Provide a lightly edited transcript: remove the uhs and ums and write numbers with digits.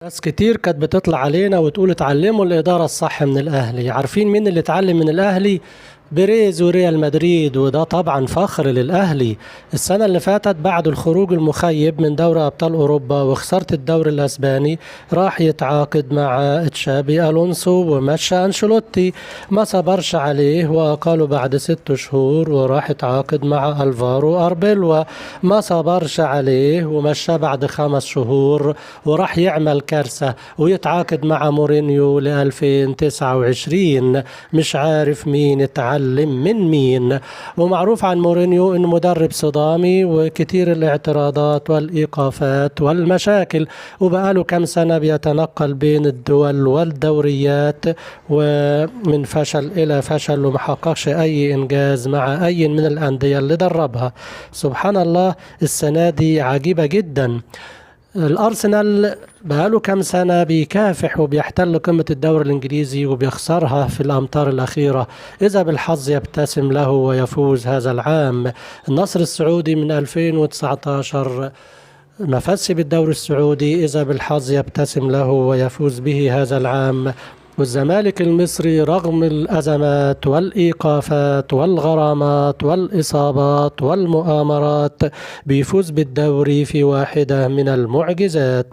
ناس كتير كانت بتطلع علينا وتقول اتعلموا الإدارة الصح من الأهلي. عارفين مين اللي اتعلم من الأهلي؟ بيريز وريال مدريد، وده طبعا فخر للأهلي. السنة اللي فاتت بعد الخروج المخيب من دوري أبطال أوروبا وخسارة الدوري الأسباني راح يتعاقد مع تشابي ألونسو ومشى أنشيلوتي. ما صبرش عليه وقالوا بعد 6 شهور وراح يتعاقد مع ألفارو أربيلوا. ما صبرش عليه ومشى بعد 5 شهور وراح يعمل كارثة ويتعاقد مع مورينيو ل 2029. مش عارف مين اتعلم من مين. ومعروف عن مورينيو انه مدرب صدامي وكتير الاعتراضات والايقافات والمشاكل، وبقاله كم سنة بيتنقل بين الدول والدوريات ومن فشل الى فشل ومحققش اي انجاز مع اي من الاندية اللي دربها. سبحان الله، السنة دي عجيبة جدا. الأرسنال بقاله كام سنة بيكافح وبيحتل قمة الدوري الإنجليزي وبيخسرها في الأمتار الأخيرة، إذا بالحظ يبتسم له ويفوز هذا العام. النصر السعودي من 2019 ما فازش بالدوري السعودي، إذا بالحظ يبتسم له ويفوز به هذا العام. والزمالك المصري رغم الأزمات والإيقافات والغرامات والإصابات والمؤامرات بيفوز بالدوري في واحدة من المعجزات.